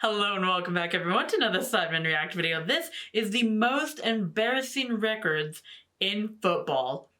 Hello and welcome back everyone to another Sidemen React video. This is the most embarrassing records in football.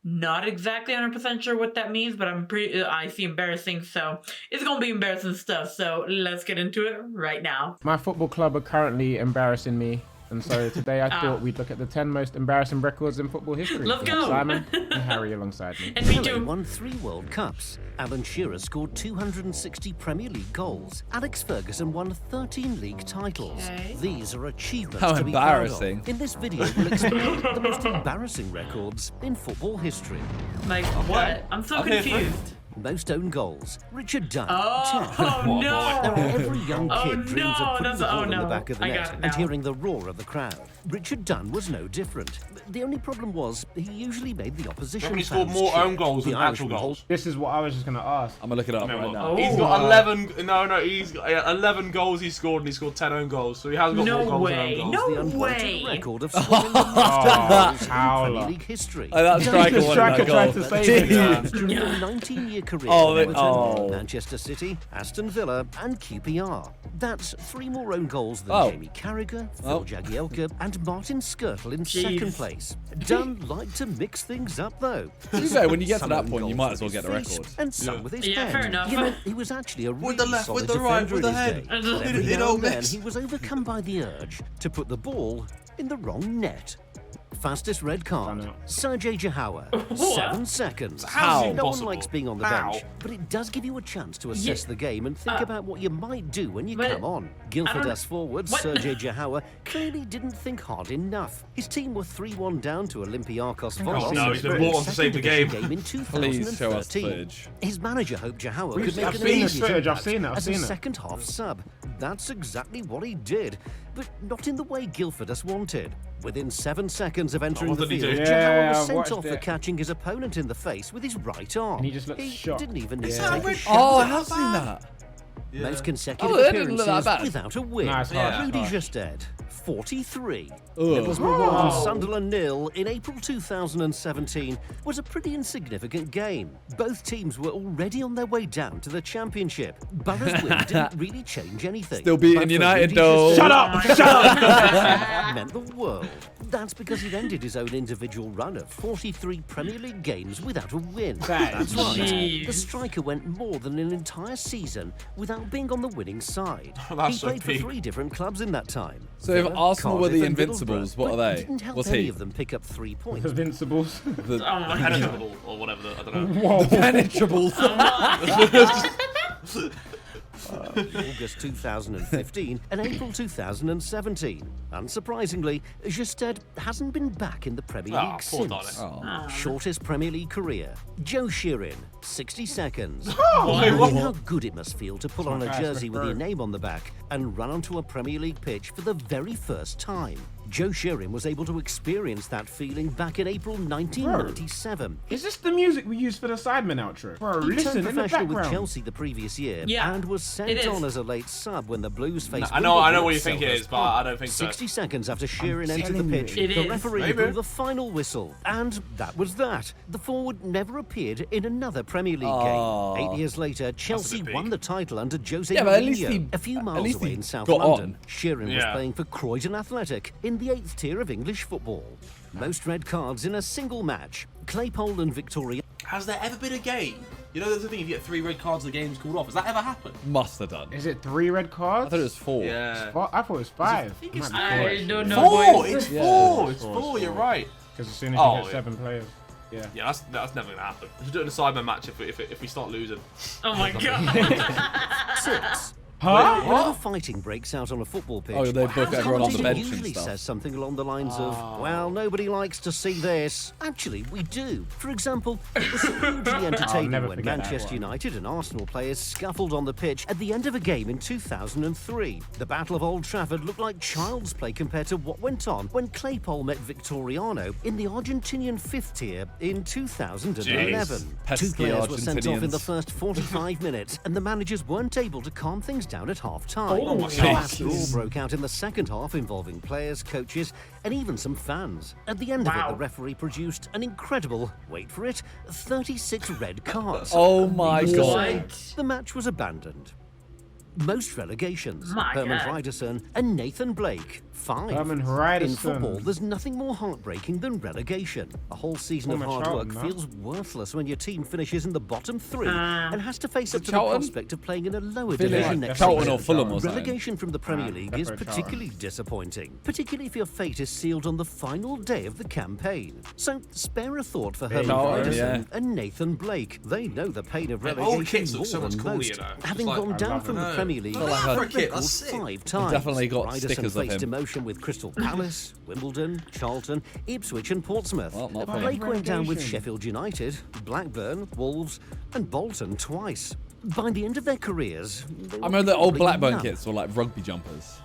Not exactly 100% sure what that means, but I see embarrassing, so it's gonna be embarrassing stuff. So let's get into it right now. My football club are currently embarrassing me. And so today I thought we'd look at the 10 most embarrassing records in football history. Let's go! Simon and Harry alongside me. And me Pele too. won 3 World Cups. Alan Shearer scored 260 Premier League goals. Alex Ferguson won 13 league titles. Okay. These are achievements How to be proud embarrassing. of. In this video, we'll explore the most embarrassing records in football history. Like, what? I'm so confused. Most own goals. Richard Dunn, 10. Oh no! Now, every young kid dreams of putting the ball in the no. back of the I got net it and now. hearing the roar of the crowd. Richard Dunn was no different. The only problem was he usually made the opposition He scored fans more cheer. own goals The than actual Irishman goals. This is what I was just going to ask. I'm gonna look it up right now. He's got 11. He's got 11 goals he scored, and he scored 10 own goals. So he has got more goals than own goals. No The unbroken way. record of scoring the most goals in howler. Premier League history. Oh, that striker The won striker that tried goal. to save it. During a 19-year career Oh, with Everton, oh. Manchester City, Aston Villa, and QPR. That's 3 more own goals than Oh. Jamie Carragher, Phil Oh. Jagielka, and Martin Skirtle in Jeez. second place. Dunn liked to mix things up, though. To be fair, when you get to Some that own point, you goals might with as well his get the fist record. And some with his Yeah, head. fair enough. You know, he was actually a really With the left, solid with the right, defender with the in his head. day. It But every don't now and then, miss. he was overcome by the urge to put the ball in the wrong net. Fastest red card, Done Sergej Jahawa, 7 seconds. How's it No one possible? likes being on the How? bench, but it does give you a chance to assess Yeah. the game and think about what you might do when you but come on. I Guildford don't- as forward, what? Sergej Jahawa clearly didn't think hard enough. His team were 3-1 down to Olympiakos Volos. no, he's been in brought the on to save the second game. division in Please show us the 2013. footage. His manager hoped Jahawa We've- could make I've an seen this immediate footage, I've impact seen it, I've as a seen it. second half sub. That's exactly what he did, but not in the way Guildford has wanted. Within 7 seconds of entering what the did he field, do? Jahawa Yeah, was I've sent watched off for it. catching his opponent in the face with his right arm. And he just looked shocked. didn't even need Yeah. to take a shot. Oh, I have seen that. Most consecutive Oh, that didn't look that appearances bad. without a win. Nah, it's harsh, Rudy harsh. Gestede, 43. Ugh. Middlesbrough 1, Sunderland 0 in April 2017 was a pretty insignificant game. Both teams were already on their way down to the Championship. Borough's win didn't really change anything. Still beating But for United, Rudy though. Gestede, Shut up! Shut up! meant the world. That's because he'd ended his own individual run of 43 Premier League games without a win. That's right. Jeez. The striker went more than an entire season without being on the winning side. That's He so played for peak. 3 different clubs in that time. So if Villa, Arsenal were Cardiff the and Invincibles, Middlesbrough, what are but they? Didn't help What's any he? of them pick up 3 points. Invincibles. Oh my god. Penetrable or whatever. I don't know. Whoa. Penetrables. August 2015 and April 2017. Unsurprisingly, Gestede hasn't been back in the Premier League poor since. darling. Oh. Shortest Premier League career, Joe Sheerin, 60 seconds. Wait, Imagine what? how good it must feel to pull on a guy's jersey with your preferred. name on the back and run onto a Premier League pitch for the very first time. Joe Sheerin was able to experience that feeling back in April 1997. Is this the music we use for the Sidemen outro? Bro, He listen turned in the professional with background. Chelsea the previous year Yeah, and was it sent is. on as a late sub when the Blues faced I know Wimbledon what at you think it Selhurst is, but Park. I don't think so. 60 seconds after Sheerin entered the telling pitch, you. It the is. referee Maybe. blew the final whistle. And that was that. The forward never appeared in another Premier League Oh. game. 8 years later, Chelsea bit won big. the title under Jose Yeah, but at least Mourinho. he- A few at miles least away he in South got London, on. Sheerin was Yeah. playing for Croydon Athletic in the 8th tier of English football. Most red cards in a single match. Claypole and Victoria. Has there ever been a game? You know, there's the thing, if you get 3 red cards, the game's called off. Has that ever happened? Must have done. Is it 3 red cards? I thought it was 4. Yeah. I thought it was 5. I think it's Might be 4, I actually. don't know. 4! boys. It's Yeah. 4! It's Four, 4, it's you're four. right. Because as soon as Oh, you get yeah. 7 players. Yeah. Yeah, that's never going to happen. We should do it in a Sidemen match if we start losing. Oh my god. 6. Huh? Whenever fighting breaks out on a football pitch, Oh, they book everyone on the commentator bench and usually stuff. says something along the lines of, well, nobody likes to see this. Actually, we do. For example, it was hugely entertaining never when forget that Manchester one. United and Arsenal players scuffled on the pitch at the end of a game in 2003. The Battle of Old Trafford looked like child's play compared to what went on when Claypole met Victoriano in the Argentinian 5th tier in 2011. Jeez. Two Pesky players were sent off in the Argentinians. first 45 minutes, and the managers weren't able to calm things down at half-time. Oh my A God. mass brawl broke out in the second half involving players, coaches, and even some fans. At the end of Wow. it, the referee produced an incredible, wait for it, 36 red cards. Oh my Needless to god. say, the match was abandoned. Most relegations, My Herman God. Hreiderson and Nathan Blake, 5. Herman In Hreiderson. football, there's nothing more heartbreaking than relegation. A whole season of Former hard work Charlton, no? feels worthless when your team finishes in the bottom 3 and has to face up to the Charlton? prospect of playing in a lower Feeling division like next Charlton season. or Fulham or something. Relegation from the Premier League is Charlton. particularly disappointing, particularly if your fate is sealed on the final day of the campaign. So spare a thought for Herman Charlton, Hreiderson yeah. and Nathan Blake. They know the pain of old relegation kits more look so than much cooler, most, you know. having It's like- gone down love from it. the Premier League Look at a that. For a kid, record that's sick. 5 times. definitely got Hreiderson stickers of faced him. emotion with Crystal Palace, Wimbledon, Charlton, Ipswich and Portsmouth. Well, not for him. Blake went down with Relegation. Sheffield United, Blackburn, Wolves and Bolton twice. By the end of their careers, they I were remember the old probably Blackburn numb. kits were like rugby jumpers.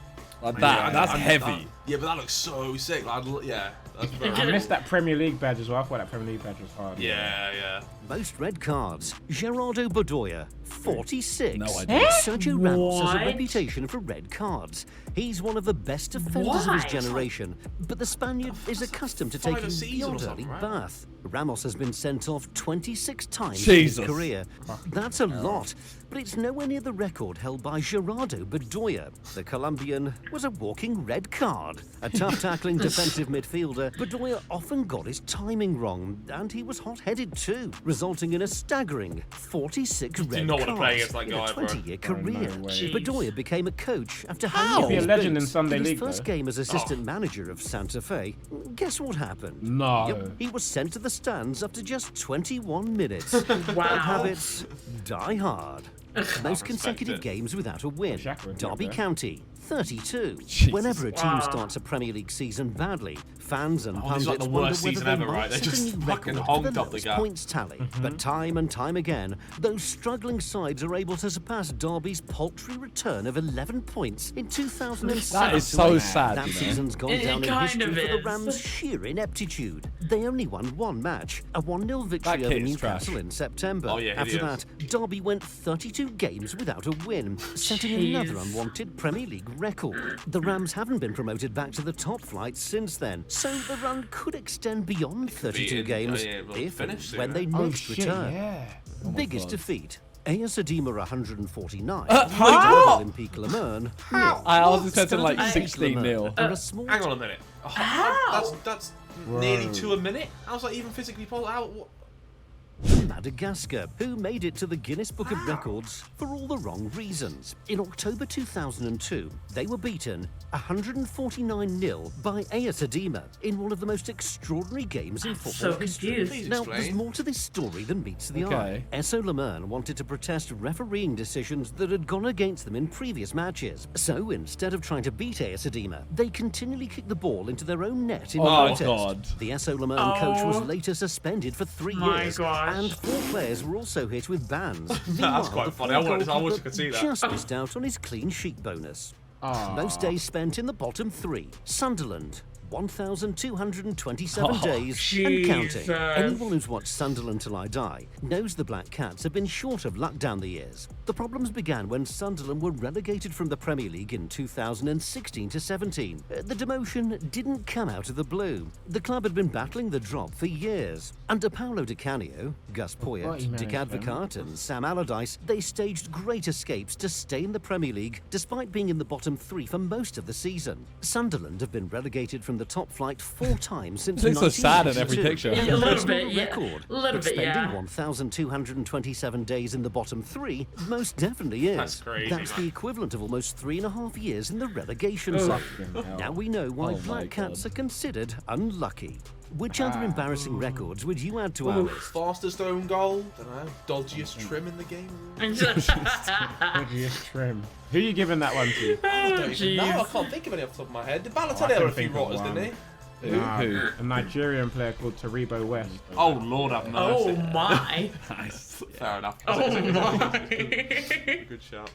Like Yeah, that. That's I- heavy. yeah, but that looks so sick. Like, yeah, that's very. I missed that Premier League badge as well. I thought that Premier League badge was hard. Yeah. Most red cards. Gerardo Bedoya, 46. No idea. Sergio Ramos has a What? reputation for red cards. He's one of the best defenders of his Why? generation, but the Spaniard is accustomed to taking season the or odd something, early right? bath. Ramos has been sent off 26 times Jesus. in his career. That's a lot, but it's nowhere near the record held by Gerardo Bedoya. The Colombian was a walking red card. A tough tackling defensive midfielder, Bedoya often got his timing wrong, and he was hot-headed too, resulting in a staggering 46 red not cards wanna play against that in guy, a bro. 20-year Oh, no career. way. Jeez. Bedoya became a coach after How? hanging up Be a his legend in boots. Sunday In his League, first though. game as assistant manager of Santa Fe, guess what happened? No. Yep, he was sent to the stands after just 21 minutes. Bad Wow. habits die hard. Most consecutive it. games without a win. Shaq was Derby there. County, 32. Jesus. Whenever a team Wow. starts a Premier League season badly, fans and this is pundits like the wonder worst whether season they ever, might right? They set just a new fucking record honked for the up the lowest gap. points tally. But time and time again, those struggling sides are able to surpass Derby's paltry return of 11 points in 2007. That is so to 8. sad, That you know. season's gone It down in kind history of for the is. Rams' sheer ineptitude. They only won one match, a 1-0 victory That over kit is Newcastle trash. in September. Oh, yeah, After hideous. that, Derby went 32 games without a win, setting another Jeez. unwanted Premier League record. The Rams haven't been promoted back to the top flight since then, so the run could extend beyond 32 in- games yeah, well, if and finish soon, when they eh? Oh next shit! return. Yeah. Biggest God. defeat. AS Adema 149. how? Olympique Le Mans. I was expecting like Stade Olympique 16 Le 0. Mans are a small Hang on a minute. Oh, How? That's nearly 2 a minute. How's that even physically possible? What? Madagascar, who made it to the Guinness Book of Records for all the wrong reasons. In October 2002, they were beaten 149-0 by AS Adema in one of the most extraordinary games in football So history. confused. Please Now, explain. there's more to this story than meets the Okay. eye. SO Le Mans wanted to protest refereeing decisions that had gone against them in previous matches. So, instead of trying to beat AS Adema, they continually kicked the ball into their own net in Oh, protest. God. The SO Le Mans coach was Oh. later suspended for 3 My years, gosh. and 4 players were also hit with bans. That's Meanwhile, quite the funny. I wish I goalkeeper could see that. just missed out on his clean sheet bonus. Most days spent in the bottom 3. Sunderland, 1,227 days and counting. Jesus. Anyone who's watched Sunderland Till I Die knows the Black Cats have been short of luck down the years. The problems began when Sunderland were relegated from the Premier League in 2016 to 17. The demotion didn't come out of the blue. The club had been battling the drop for years. Under Paolo Di Canio, Gus Poyet, Body Dick management. Advocaat and Sam Allardyce, they staged great escapes to stay in the Premier League despite being in the bottom 3 for most of the season. Sunderland have been relegated from the top flight 4 times since It looks so sad in every 1982. picture. Yeah, a little That's not bit, yeah. record, A little but bit, spending yeah. 1,227 days in the bottom 3 most definitely is. That's crazy, That's man. the equivalent of almost 3.5 years in the relegation zone. Now we know why Oh my Black Cats God. are considered unlucky. Which other embarrassing records would you add to our list? Fastest own goal. Don't know. Dodgiest trim in the game. Dodgiest trim. Who are you giving that one to? I don't even know. I jeez. can't think of any off the top of my head. Did Balotelli I have can a few think of rotters, one. didn't he? Nah, a Nigerian player called Taribo West. Oh Lord, have Oh mercy. my. Fair enough. Oh my. Good shout.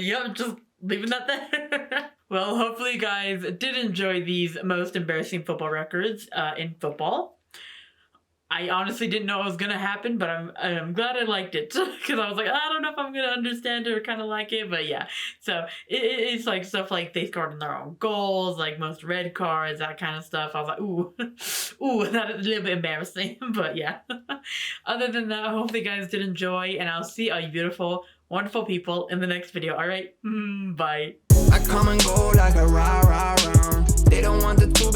Yep, just leaving that there. Well, hopefully you guys did enjoy these most embarrassing football records in football. I honestly didn't know it was gonna happen, but I'm glad I liked it because I was like, I don't know if I'm gonna understand it or kind of like it, but yeah. So it's like stuff like they scored in their own goals, like most red cards, that kind of stuff. I was like, ooh, that is a little bit embarrassing, but yeah. Other than that, I hope you guys did enjoy, and I'll see all you beautiful, wonderful people in the next video. All right, bye. I come and go like a rah rah round. They don't want the two